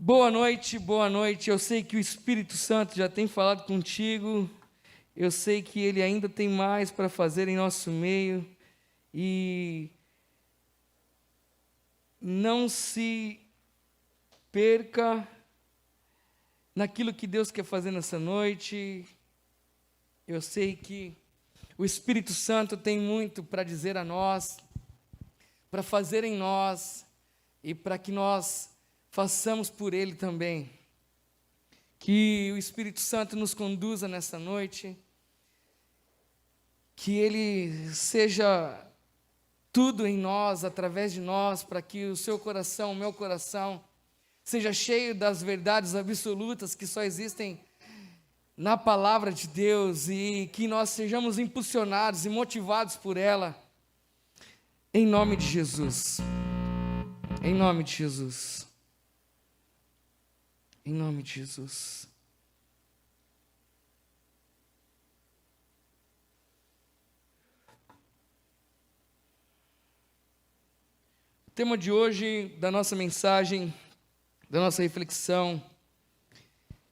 Boa noite, boa noite. Eu sei que o Espírito Santo já tem falado contigo. Eu sei que Ele ainda tem mais para fazer em nosso meio. E não se perca naquilo que Deus quer fazer nessa noite. Eu sei que o Espírito Santo tem muito para dizer a nós, para fazer em nós e para que nós façamos por Ele também. Que o Espírito Santo nos conduza nessa noite, que Ele seja tudo em nós, através de nós, para que o seu coração, o meu coração, seja cheio das verdades absolutas que só existem na palavra de Deus e que nós sejamos impulsionados e motivados por ela, em nome de Jesus. Em nome de Jesus. Em nome de Jesus. O tema de hoje, da nossa mensagem, da nossa reflexão,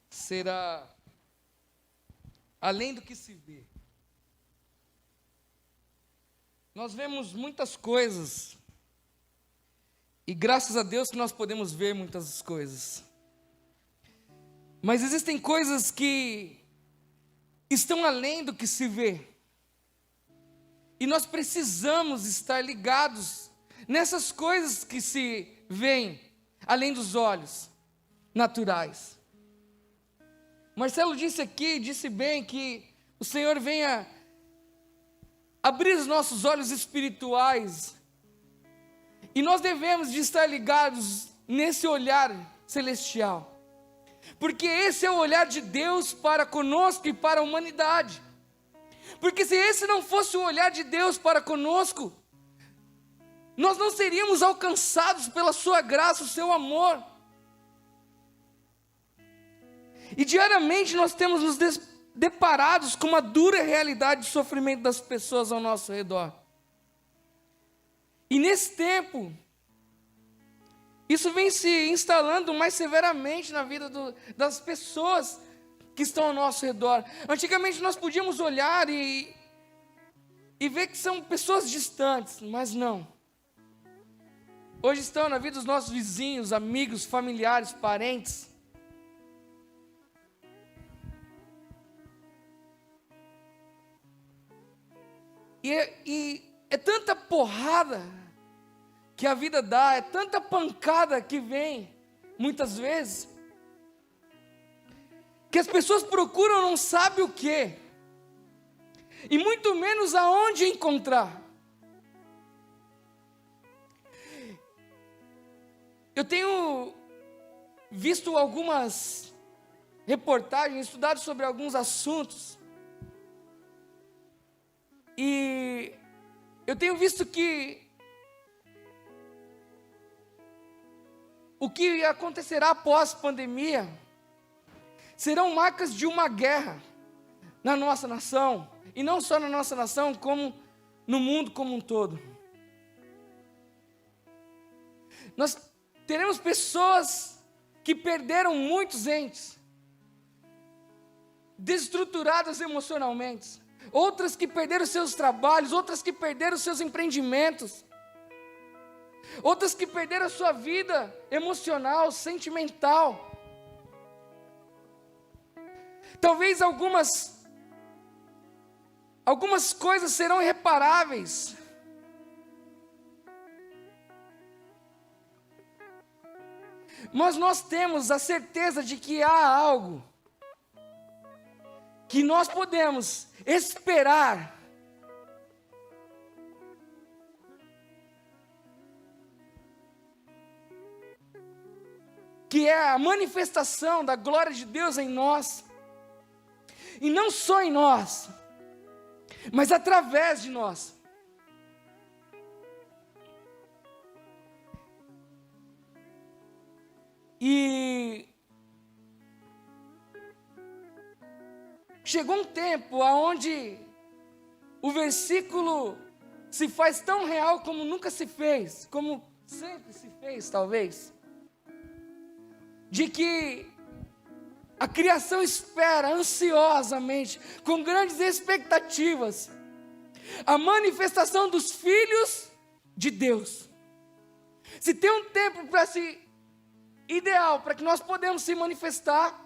será além do que se vê. Nós vemos muitas coisas, e graças a Deus que nós podemos ver muitas coisas. Mas existem coisas que estão além do que se vê. E nós precisamos estar ligados nessas coisas que se veem, além dos olhos naturais. Marcelo disse bem que o Senhor venha abrir os nossos olhos espirituais. E nós devemos de estar ligados nesse olhar celestial. Porque esse é o olhar de Deus para conosco e para a humanidade. Porque se esse não fosse o olhar de Deus para conosco, nós não seríamos alcançados pela sua graça, o seu amor. E diariamente nós temos nos deparados com uma dura realidade de sofrimento das pessoas ao nosso redor. E nesse tempo, isso vem se instalando mais severamente na vida das pessoas que estão ao nosso redor. Antigamente nós podíamos olhar e ver que são pessoas distantes, mas não. Hoje estão na vida dos nossos vizinhos, amigos, familiares, parentes. E é tanta porrada que a vida dá, é tanta pancada que vem, muitas vezes, que as pessoas procuram não sabem o que, e muito menos aonde encontrar. Eu tenho visto algumas reportagens, estudado sobre alguns assuntos, e eu tenho visto que o que acontecerá após a pandemia serão marcas de uma guerra na nossa nação, e não só na nossa nação, como no mundo como um todo. Nós teremos pessoas que perderam muitos entes, desestruturadas emocionalmente, outras que perderam seus trabalhos, outras que perderam seus empreendimentos, outras que perderam a sua vida emocional, sentimental. Talvez algumas coisas serão irreparáveis. Mas nós temos a certeza de que há algo que nós podemos esperar, que é a manifestação da glória de Deus em nós, e não só em nós, mas através de nós. E chegou um tempo onde o versículo se faz tão real como nunca se fez, como sempre se fez, talvez. de que a criação espera ansiosamente, com grandes expectativas, a manifestação dos filhos de Deus. Se tem um tempo ideal para que nós podemos se manifestar,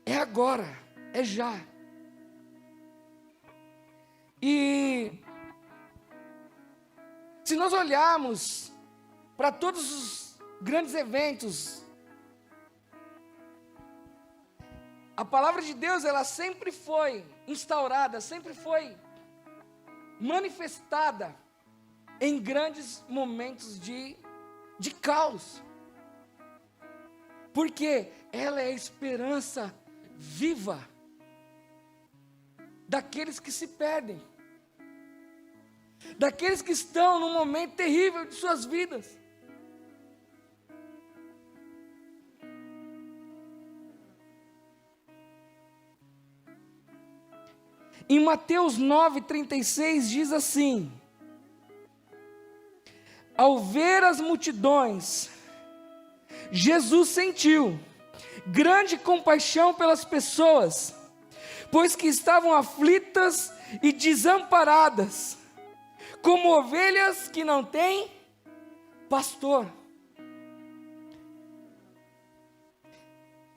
é agora, é já. E se nós olharmos para todos os grandes eventos, a palavra de Deus, ela sempre foi instaurada, sempre foi manifestada em grandes momentos de caos. Porque ela é a esperança viva daqueles que se perdem, daqueles que estão num momento terrível de suas vidas. Em Mateus 9,36 diz assim: ao ver as multidões, Jesus sentiu grande compaixão pelas pessoas, pois que estavam aflitas e desamparadas, como ovelhas que não têm pastor.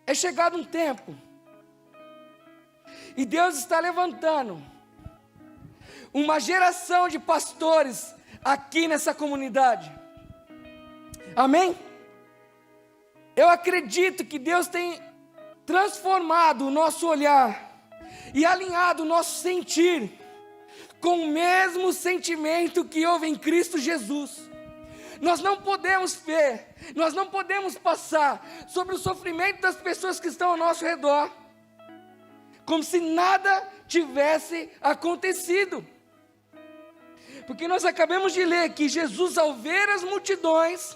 É chegado um tempo, e Deus está levantando uma geração de pastores aqui nessa comunidade. Amém? Eu acredito que Deus tem transformado o nosso olhar e alinhado o nosso sentir com o mesmo sentimento que houve em Cristo Jesus. Nós não podemos ver, nós não podemos passar sobre o sofrimento das pessoas que estão ao nosso redor como se nada tivesse acontecido. Porque nós acabamos de ler que Jesus, ao ver as multidões,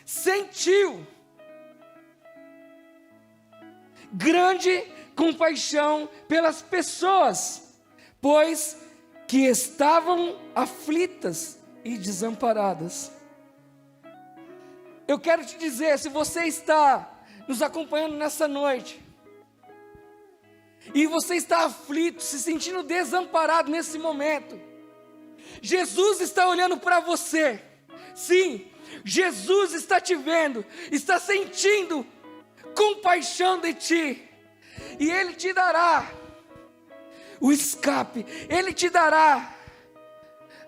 sentiu grande compaixão pelas pessoas, pois que estavam aflitas e desamparadas. Eu quero te dizer, se você está nos acompanhando nessa noite, e você está aflito, se sentindo desamparado nesse momento, Jesus está olhando para você. Sim, Jesus está te vendo, está sentindo compaixão de ti, e Ele te dará o escape, Ele te dará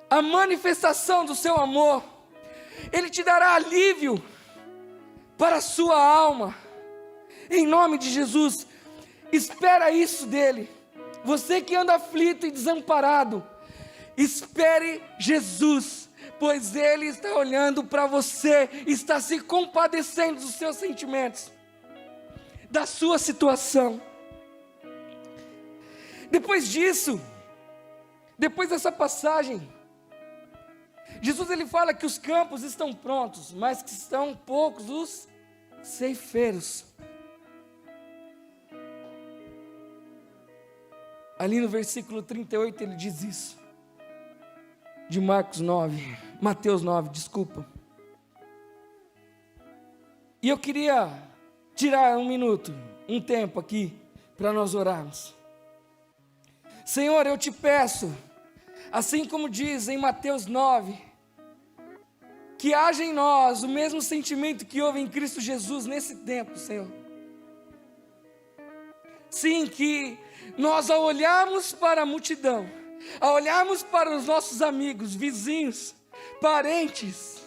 a manifestação do seu amor, Ele te dará alívio para a sua alma, em nome de Jesus. Espera isso dele. Você que anda aflito e desamparado, espere Jesus, pois Ele está olhando para você, está se compadecendo dos seus sentimentos, da sua situação. Depois disso, depois dessa passagem, Jesus ele fala que os campos estão prontos, mas que estão poucos os ceifeiros. Ali no versículo 38 ele diz isso, de Mateus 9, desculpa. E eu queria tirar um tempo aqui, para nós orarmos. Senhor, eu te peço, assim como diz em Mateus 9, que haja em nós o mesmo sentimento que houve em Cristo Jesus nesse tempo, Senhor. Sim, que nós, ao olharmos para a multidão, ao olharmos para os nossos amigos, vizinhos, parentes,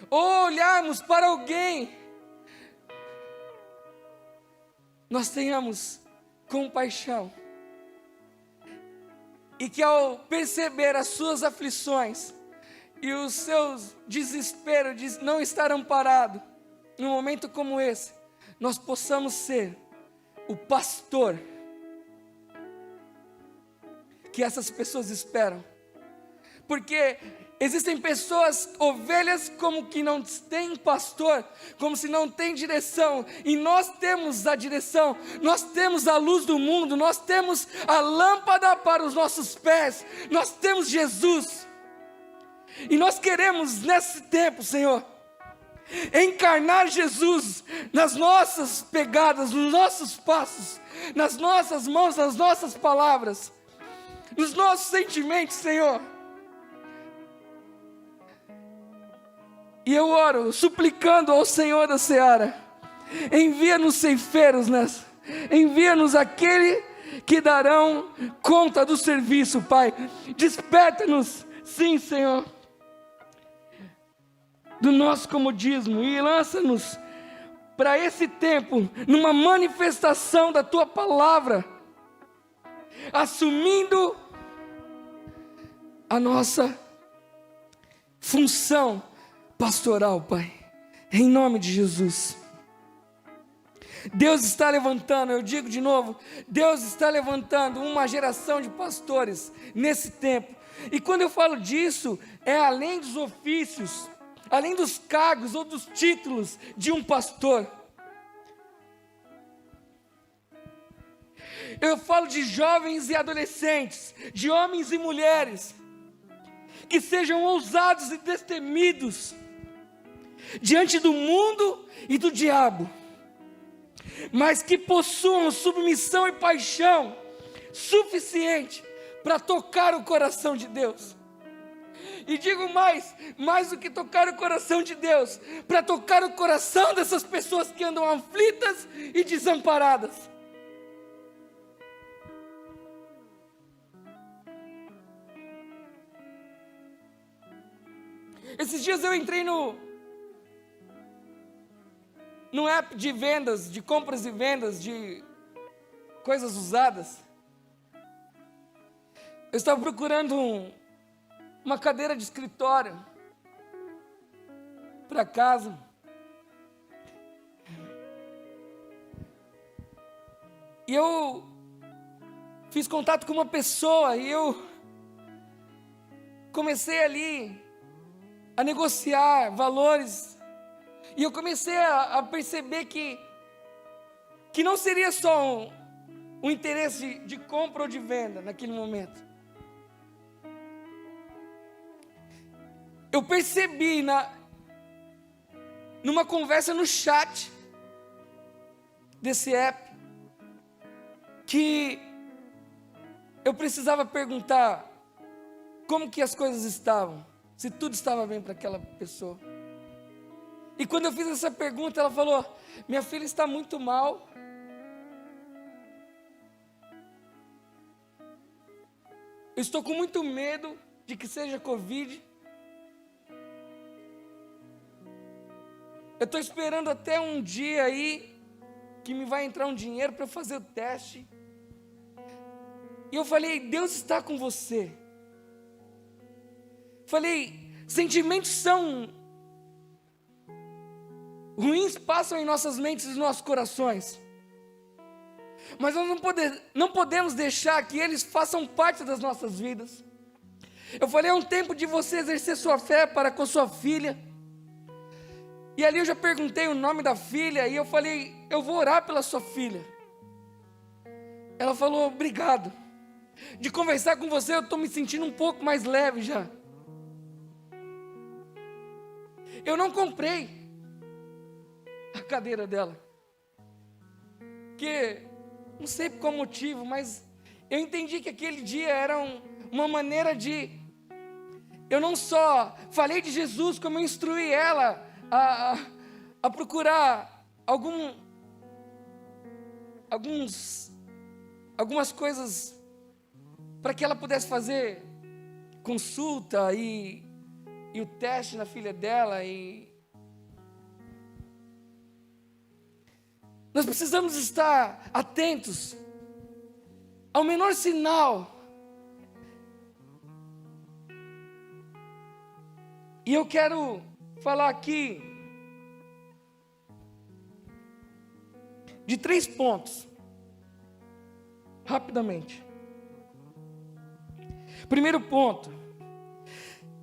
ou olharmos para alguém, nós tenhamos compaixão, e que ao perceber as suas aflições e os seus desesperos de não estar amparado num momento como esse, nós possamos ser o pastor que essas pessoas esperam. Porque existem pessoas, ovelhas, como que não tem pastor, como se não tem direção, e nós temos a direção, nós temos a luz do mundo, nós temos a lâmpada para os nossos pés, nós temos Jesus. E nós queremos, nesse tempo, Senhor, encarnar Jesus nas nossas pegadas, nos nossos passos, nas nossas mãos, nas nossas palavras, nos nossos sentimentos, Senhor. E eu oro, suplicando ao Senhor da Seara, envia-nos ceifeiros nessa, envia-nos aquele que darão conta do serviço, Pai. Desperta-nos, sim, Senhor, do nosso comodismo e lança-nos para esse tempo, numa manifestação da Tua palavra, assumindo a nossa função pastoral, Pai, em nome de Jesus. Deus está levantando, eu digo de novo, Deus está levantando uma geração de pastores nesse tempo. E quando eu falo disso, é além dos ofícios, além dos cargos ou dos títulos de um pastor. Eu falo de jovens e adolescentes, de homens e mulheres, que sejam ousados e destemidos diante do mundo e do diabo, mas que possuam submissão e paixão suficiente para tocar o coração de Deus. E digo mais do que tocar o coração de Deus, para tocar o coração dessas pessoas que andam aflitas e desamparadas. Esses dias eu entrei no app de vendas, de compras e vendas de coisas usadas. Eu estava procurando uma cadeira de escritório para casa. E eu fiz contato com uma pessoa e eu comecei ali a negociar valores. E eu comecei a perceber que não seria só um interesse de compra ou de venda naquele momento. Eu percebi numa conversa no chat desse app que eu precisava perguntar como que as coisas estavam, se tudo estava bem para aquela pessoa. E quando eu fiz essa pergunta, ela falou: minha filha está muito mal. Eu estou com muito medo de que seja Covid. Eu estou esperando até um dia aí que me vai entrar um dinheiro para eu fazer o teste. E eu falei: Deus está com você. Falei: sentimentos são ruins, passam em nossas mentes e nossos corações, mas nós não podemos deixar que eles façam parte das nossas vidas. Eu falei: é um tempo de você exercer sua fé para com sua filha. E ali eu já perguntei o nome da filha, e eu falei: eu vou orar pela sua filha. Ela falou: obrigado. De conversar com você eu estou me sentindo um pouco mais leve já. Eu não comprei a cadeira dela, porque não sei por qual motivo, mas eu entendi que aquele dia era uma maneira de, eu não só falei de Jesus, como eu instruí ela a procurar algumas coisas para que ela pudesse fazer consulta e o teste na filha dela. E nós precisamos estar atentos ao menor sinal. E eu quero falar aqui de 3 pontos, rapidamente. Primeiro ponto: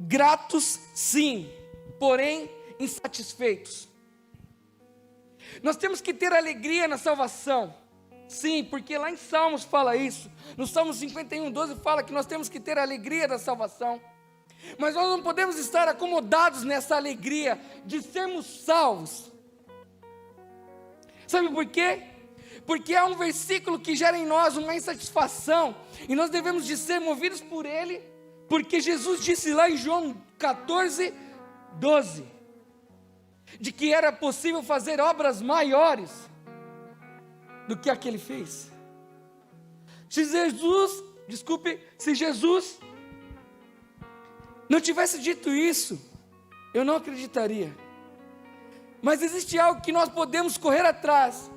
gratos sim, porém insatisfeitos. Nós temos que ter alegria na salvação, sim, porque lá em Salmos fala isso. No Salmo 51:12 fala que nós temos que ter a alegria da salvação. Mas nós não podemos estar acomodados nessa alegria de sermos salvos. Sabe por quê? Porque há um versículo que gera em nós uma insatisfação, e nós devemos de ser movidos por ele, porque Jesus disse lá em João 14, 12, de que era possível fazer obras maiores do que a que ele fez. Se Jesus não tivesse dito isso, eu não acreditaria. Mas existe algo que nós podemos correr atrás,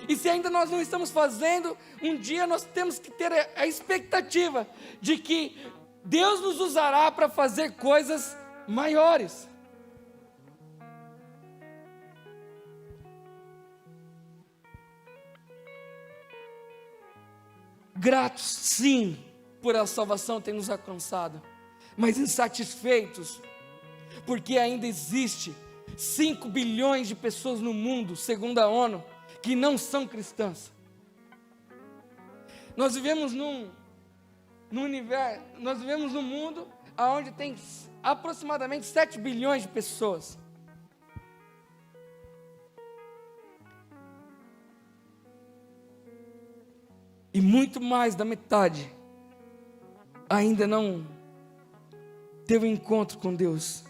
e se ainda nós não estamos fazendo, um dia nós temos que ter a expectativa de que Deus nos usará para fazer coisas maiores. Gratos, sim, por a salvação ter nos alcançado, mas insatisfeitos, porque ainda existe 5 bilhões de pessoas no mundo, segundo a ONU, que não são cristãs. Nós vivemos num universo, nós vivemos num mundo onde tem aproximadamente 7 bilhões de pessoas. E muito mais da metade ainda não teve um encontro com Deus.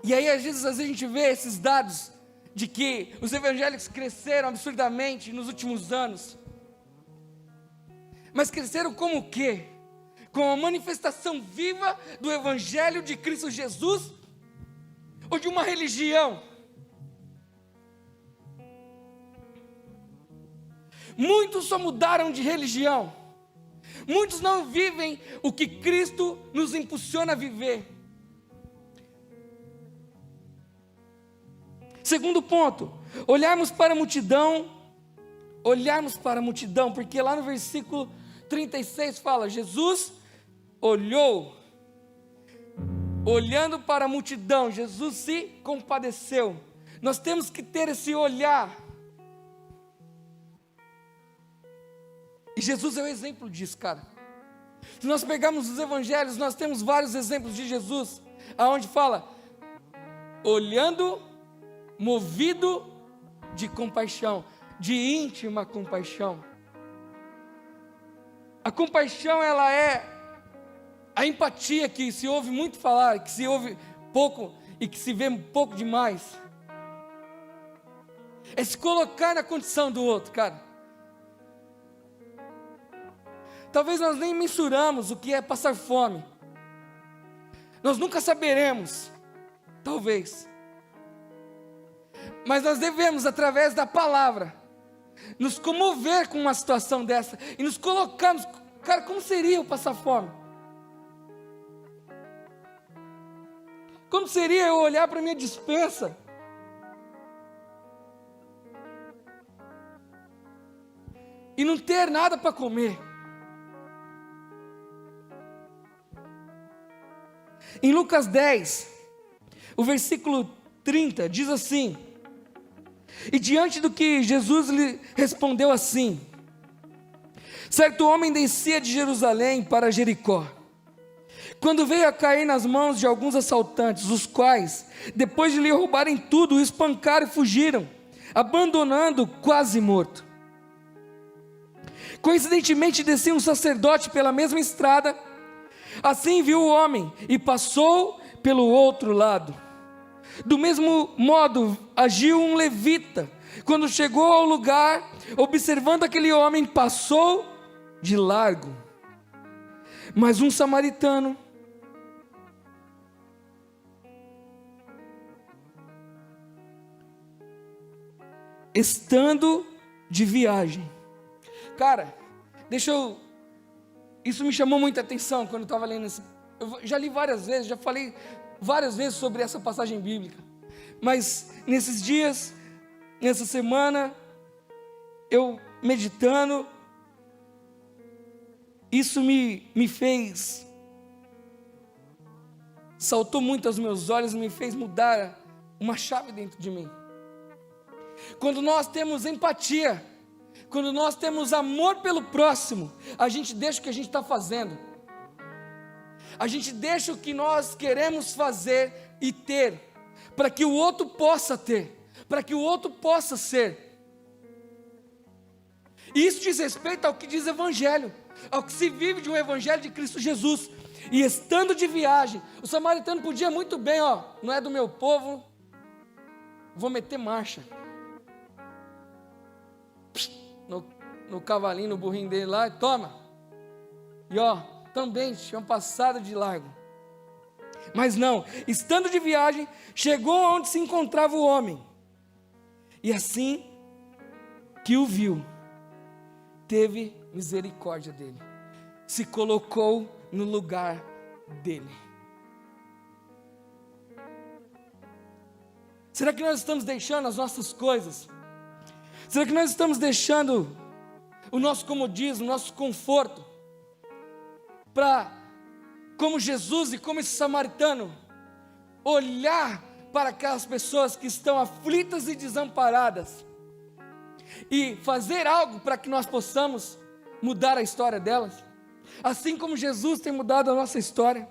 E aí às vezes a gente vê esses dados de que os evangélicos cresceram absurdamente nos últimos anos. Mas cresceram como o quê? Com a manifestação viva do Evangelho de Cristo Jesus? Ou de uma religião? Muitos só mudaram de religião. Muitos não vivem o que Cristo nos impulsiona a viver. Segundo ponto, olharmos para a multidão, porque lá no versículo 36 fala, Jesus olhou, olhando para a multidão, Jesus se compadeceu. Nós temos que ter esse olhar, e Jesus é o exemplo disso, cara. Se nós pegarmos os evangelhos, nós temos vários exemplos de Jesus, aonde fala, olhando, movido de compaixão, de íntima compaixão. A compaixão, ela é a empatia que se ouve muito falar, que se ouve pouco e que se vê pouco demais. É se colocar na condição do outro, cara. Talvez nós nem mensuramos o que é passar fome. Nós nunca saberemos, talvez. Mas nós devemos, através da palavra, nos comover com uma situação dessa e nos colocarmos, cara, como seria eu passar fome? Como seria eu olhar para a minha despensa e não ter nada para comer? Em Lucas 10, o versículo 30, diz assim, e diante do que Jesus lhe respondeu assim, certo homem descia de Jerusalém para Jericó, quando veio a cair nas mãos de alguns assaltantes, os quais, depois de lhe roubarem tudo, o espancaram e fugiram, abandonando quase morto. Coincidentemente descia um sacerdote pela mesma estrada, assim viu o homem e passou pelo outro lado. Do mesmo modo agiu um levita, quando chegou ao lugar, observando aquele homem, passou de largo. Mas um samaritano, estando de viagem, cara, isso me chamou muita atenção quando eu estava lendo isso. Eu já li várias vezes, já falei várias vezes sobre essa passagem bíblica, mas nesses dias, nessa semana, eu meditando, isso me fez, saltou muito aos meus olhos, me fez mudar uma chave dentro de mim. Quando nós temos empatia, quando nós temos amor pelo próximo, a gente deixa o que a gente está fazendo A gente deixa o que nós queremos fazer e ter, para que o outro possa ter, para que o outro possa ser. E isso diz respeito ao que diz o Evangelho, ao que se vive de um Evangelho de Cristo Jesus. E estando de viagem, o samaritano podia muito bem, não é do meu povo, vou meter marcha. No cavalinho, no burrinho dele lá, e toma. E também tinham passado de largo. Mas não, estando de viagem, chegou onde se encontrava o homem. E assim que o viu, teve misericórdia dele. Se colocou no lugar dele. Será que nós estamos deixando as nossas coisas? Será que nós estamos deixando o nosso comodismo, o nosso conforto, para, como Jesus e como esse samaritano, olhar para aquelas pessoas que estão aflitas e desamparadas e fazer algo para que nós possamos mudar a história delas? Assim como Jesus tem mudado a nossa história.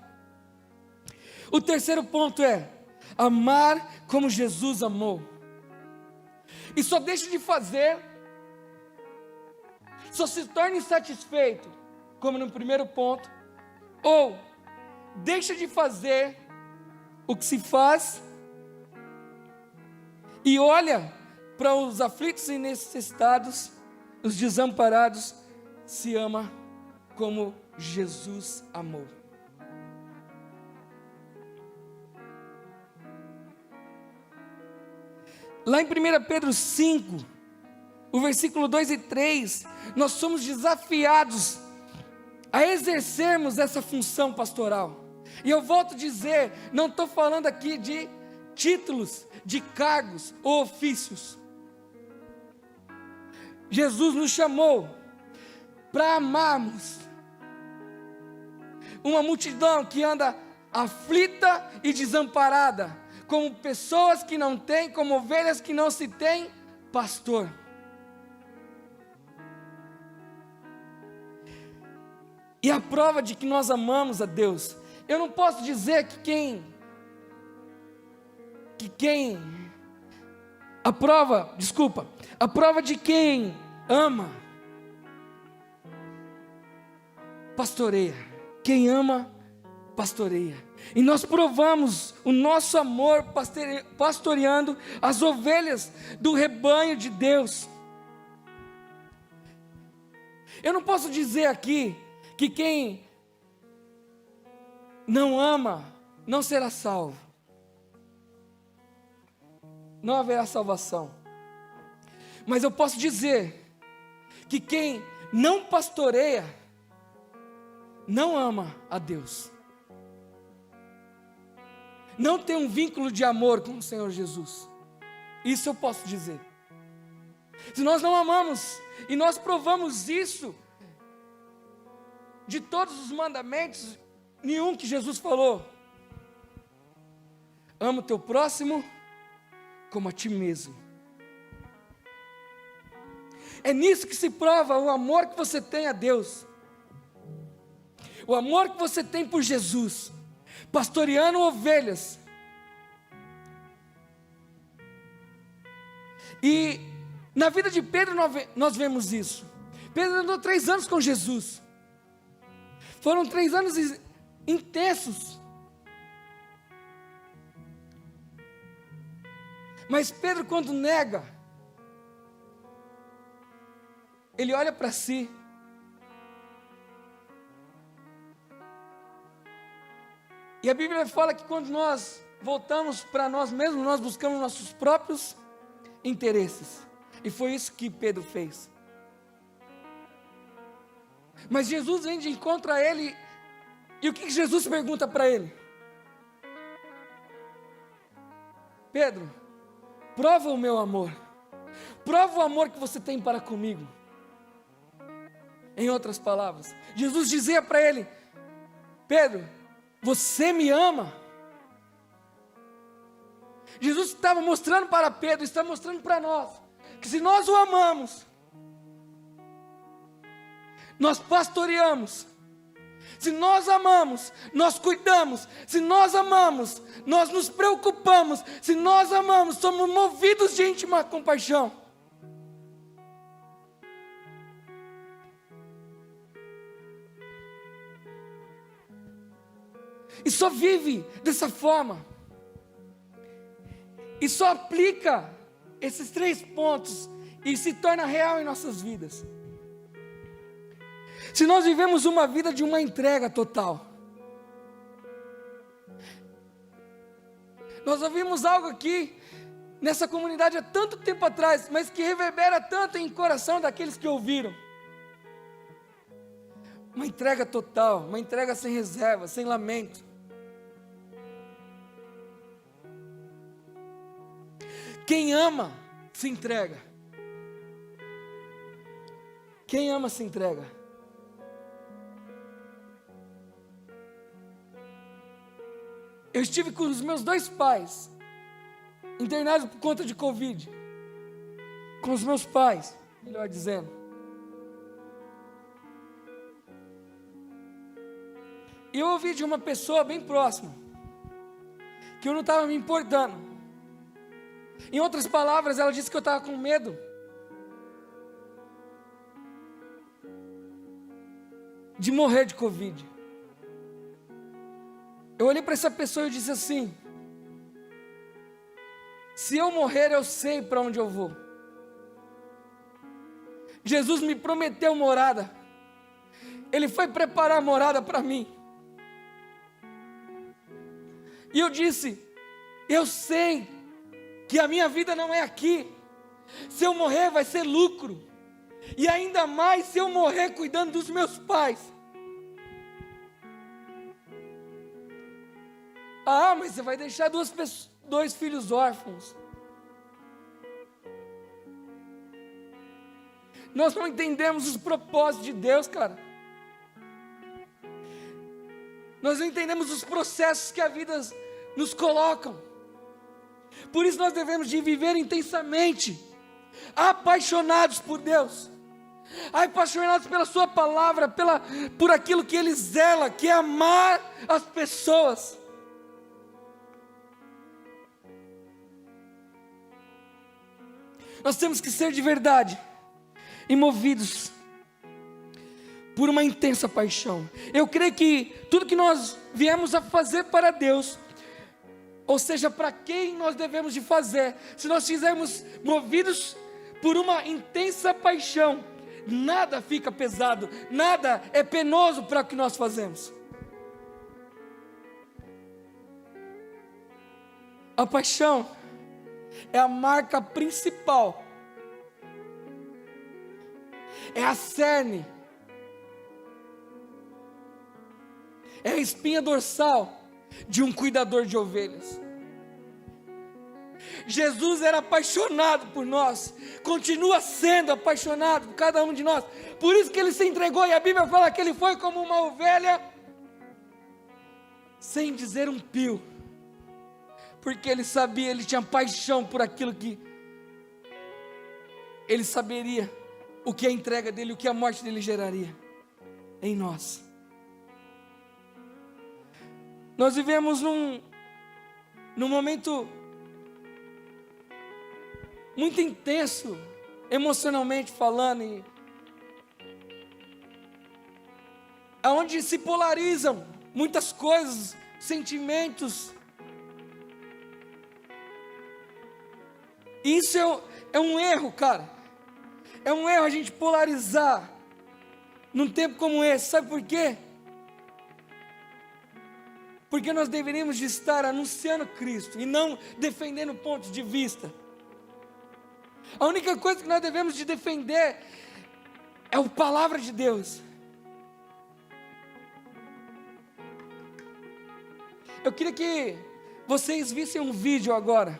O terceiro ponto é amar como Jesus amou. E só deixa de fazer, só se torna insatisfeito, como no primeiro ponto, ou deixa de fazer o que se faz e olha para os aflitos e necessitados, os desamparados, se ama como Jesus amou. Lá em 1 Pedro 5, o versículo 2 e 3, nós somos desafiados a exercermos essa função pastoral. E eu volto a dizer, não estou falando aqui de títulos, de cargos ou ofícios. Jesus nos chamou para amarmos uma multidão que anda aflita e desamparada, como pessoas que não têm, como ovelhas que não se têm pastor. E a prova de que nós amamos a Deus, eu não posso dizer a prova de quem ama, pastoreia. Quem ama, pastoreia. E nós provamos o nosso amor pastoreando as ovelhas do rebanho de Deus. Eu não posso dizer aqui que quem não ama não será salvo. Não haverá salvação. Mas eu posso dizer que quem não pastoreia não ama a Deus. Não tem um vínculo de amor com o Senhor Jesus. Isso eu posso dizer. Se nós não amamos, e nós provamos isso de todos os mandamentos, nenhum que Jesus falou. Ama o teu próximo como a ti mesmo. É nisso que se prova o amor que você tem a Deus. O amor que você tem por Jesus, pastoreando ovelhas. E na vida de Pedro nós vemos isso. Pedro andou 3 anos com Jesus. Foram 3 anos intensos. Mas Pedro, quando nega, ele olha para si. E a Bíblia fala que quando nós voltamos para nós mesmos, nós buscamos nossos próprios interesses. E foi isso que Pedro fez. Mas Jesus vem de encontro a ele. E o que Jesus pergunta para ele? Pedro, prova o meu amor. Prova o amor que você tem para comigo. Em outras palavras, Jesus dizia para ele: Pedro, você me ama? Jesus estava mostrando para Pedro, está mostrando para nós, que se nós o amamos, nós pastoreamos, Se nós amamos, nós cuidamos. Se nós amamos, nós nos preocupamos. Se nós amamos, somos movidos de íntima compaixão. E só vive dessa forma. E só aplica esses 3 pontos e se torna real em nossas vidas. Se nós vivemos uma vida de uma entrega total. Nós ouvimos algo aqui nessa comunidade há tanto tempo atrás, mas que reverbera tanto em coração daqueles que ouviram. Uma entrega total, uma entrega sem reserva, sem lamento. Quem ama, se entrega. Quem ama, se entrega. Eu estive com os meus 2 pais, internados por conta de Covid. Com os meus pais, melhor dizendo. E eu ouvi de uma pessoa bem próxima, que eu não estava me importando. Em outras palavras, ela disse que eu estava com medo de morrer de Covid. Eu olhei para essa pessoa e disse assim: se eu morrer, eu sei para onde eu vou. Jesus me prometeu morada. Ele foi preparar morada para mim. E eu disse: eu sei que a minha vida não é aqui. Se eu morrer, vai ser lucro. E ainda mais se eu morrer cuidando dos meus pais. Ah, mas você vai deixar 2 filhos órfãos. Nós não entendemos os propósitos de Deus, cara. Nós não entendemos os processos que a vida nos colocam. Por isso nós devemos de viver intensamente, apaixonados por Deus, apaixonados pela sua palavra, por aquilo que Ele zela, que é amar as pessoas. Nós temos que ser de verdade e movidos por uma intensa paixão. Eu creio que tudo que nós viemos a fazer para Deus, ou seja, para quem nós devemos de fazer, se nós fizermos movidos por uma intensa paixão, nada fica pesado, nada é penoso para o que nós fazemos. A paixão é a marca principal, é a cerne, é a espinha dorsal de um cuidador de ovelhas. Jesus era apaixonado por nós, continua sendo apaixonado por cada um de nós, por isso que Ele se entregou, e a Bíblia fala que Ele foi como uma ovelha, sem dizer um pio, porque Ele sabia, Ele tinha paixão por aquilo que Ele saberia, o que a entrega dEle, o que a morte dEle geraria em nós. Nós vivemos num momento muito intenso, emocionalmente falando, onde se polarizam muitas coisas, sentimentos. Isso é um erro, cara. É um erro a gente polarizar num tempo como esse. Sabe por quê? Porque nós deveríamos de estar anunciando Cristo e não defendendo pontos de vista. A única coisa que nós devemos de defender é a palavra de Deus. Eu queria que vocês vissem um vídeo agora,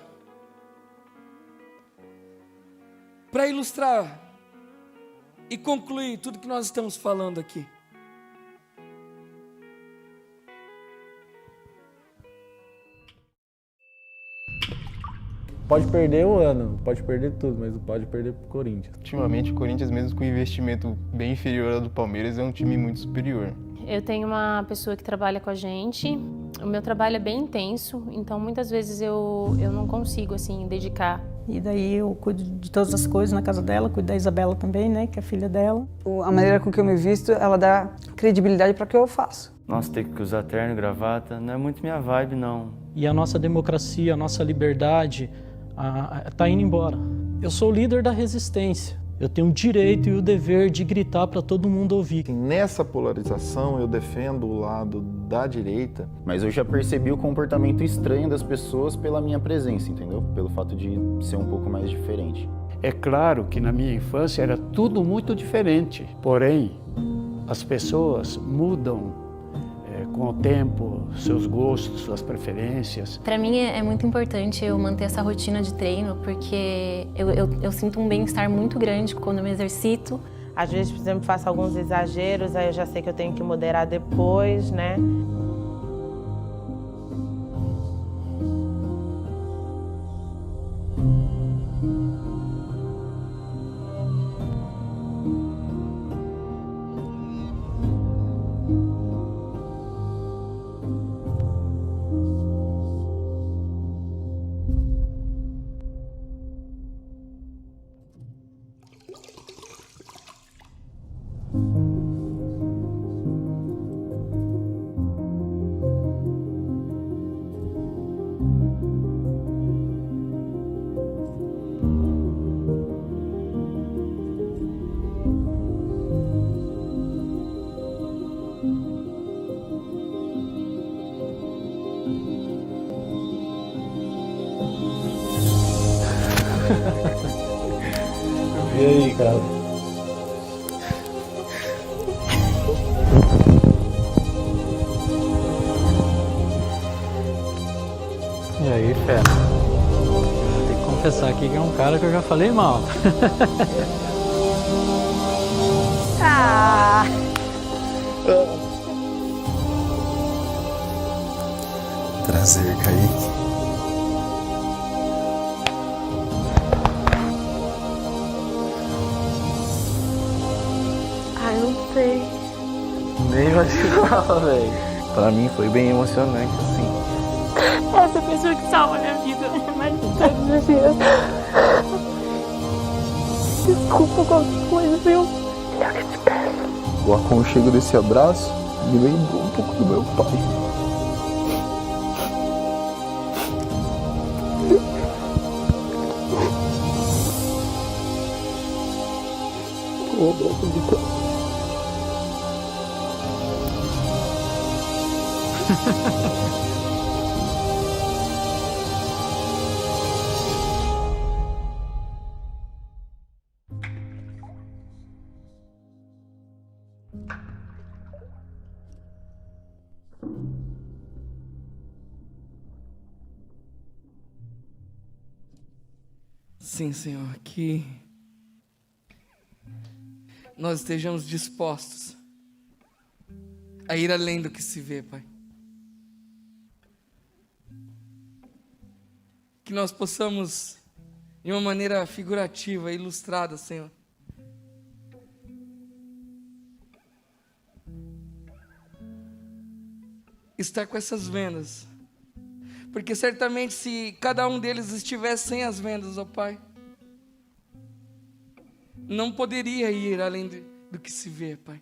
para ilustrar e concluir tudo que nós estamos falando aqui. Pode perder o ano, pode perder tudo, mas não pode perder pro Corinthians. Ultimamente, o Corinthians, mesmo com um investimento bem inferior ao do Palmeiras, é um time muito superior. Eu tenho uma pessoa que trabalha com a gente. O meu trabalho é bem intenso, então muitas vezes eu não consigo, assim, dedicar. E daí eu cuido de todas as coisas na casa dela, cuido da Isabela também, né, que é a filha dela. A maneira com que eu me visto, ela dá credibilidade para o que eu faço. Nossa, ter que usar terno e gravata não é muito minha vibe, não. E a nossa democracia, a nossa liberdade tá indo embora. Eu sou o líder da resistência. Eu tenho o direito e o dever de gritar para todo mundo ouvir. Nessa polarização, eu defendo o lado da direita. Mas eu já percebi o comportamento estranho das pessoas pela minha presença, entendeu? Pelo fato de ser um pouco mais diferente. É claro que na minha infância era tudo muito diferente. Porém, as pessoas mudam com o tempo, seus gostos, suas preferências. Para mim é muito importante eu manter essa rotina de treino, porque eu sinto um bem-estar muito grande quando eu me exercito. Às vezes, por exemplo, faço alguns exageros, aí eu já sei que eu tenho que moderar depois, né? E aí, cara? E aí, fera? Vou ter que confessar aqui que é um cara que eu já falei mal. Prazer, Kaique. Ai, não sei. Nem imaginava, velho. Pra mim foi bem emocionante, assim. Essa pessoa que salva a minha vida, mas todos os dias. Desculpa qualquer coisa, viu? Eu que te peço. O aconchego desse abraço me lembrou um pouco do meu pai. Um abraço de coração. Sim, Senhor, que nós estejamos dispostos a ir além do que se vê, Pai. Que nós possamos, de uma maneira figurativa, ilustrada, Senhor, estar com essas vendas. Porque certamente se cada um deles estivesse sem as vendas, ó Pai, não poderia ir além do que se vê, Pai.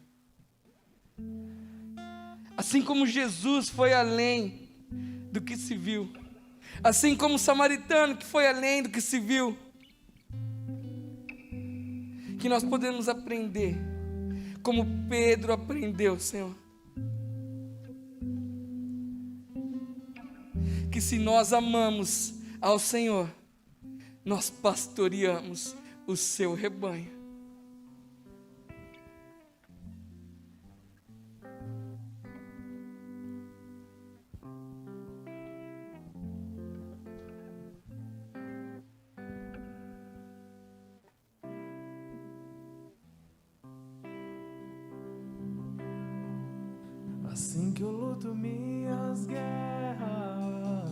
Assim como Jesus foi além do que se viu, assim como o samaritano que foi além do que se viu, que nós podemos aprender, como Pedro aprendeu, Senhor, que se nós amamos ao Senhor, nós pastoreamos o seu rebanho. Assim que eu luto minhas guerras,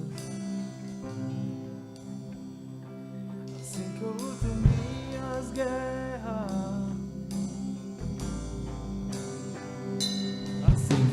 assim que eu luto minhas guerras, assim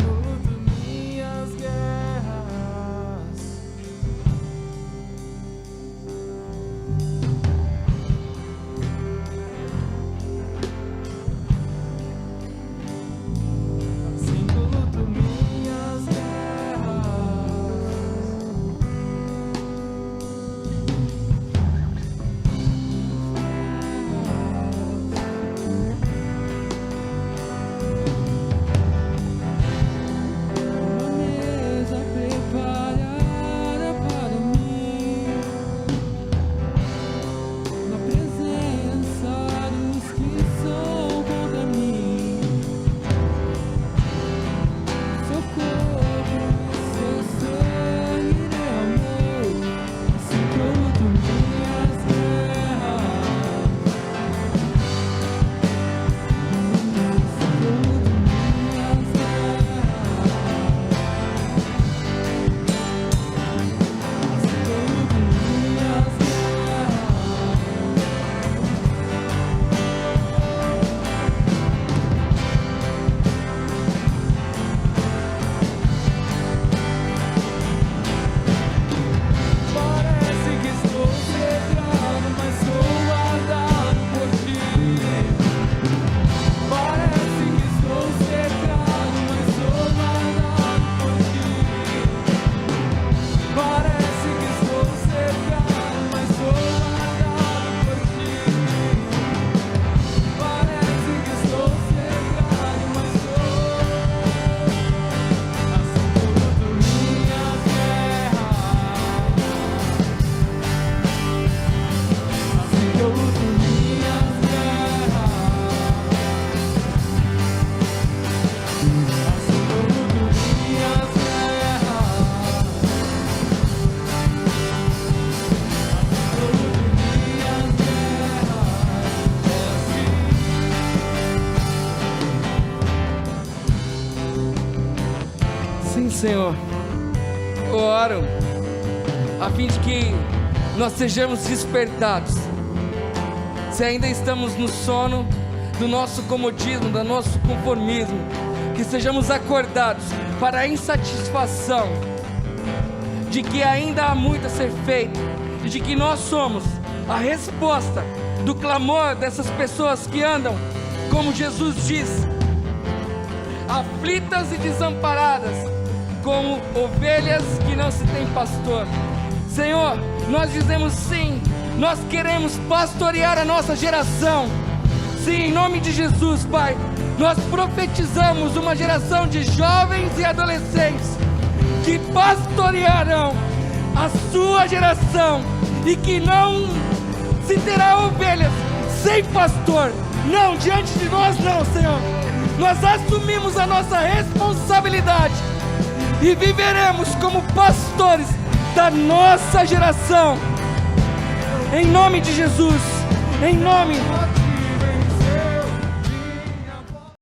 Senhor, eu oro a fim de que nós sejamos despertados. Se ainda estamos no sono do nosso comodismo, do nosso conformismo, que sejamos acordados para a insatisfação de que ainda há muito a ser feito e de que nós somos a resposta do clamor dessas pessoas que andam, como Jesus diz, aflitas e desamparadas, como ovelhas que não se tem pastor. Senhor, nós dizemos sim, nós queremos pastorear a nossa geração. Sim, em nome de Jesus, Pai, nós profetizamos uma geração de jovens e adolescentes que pastorearão a sua geração e que não se terá ovelhas sem pastor. Não, diante de nós não, Senhor. Nós assumimos a nossa responsabilidade e viveremos como pastores da nossa geração. Em nome de Jesus, em nome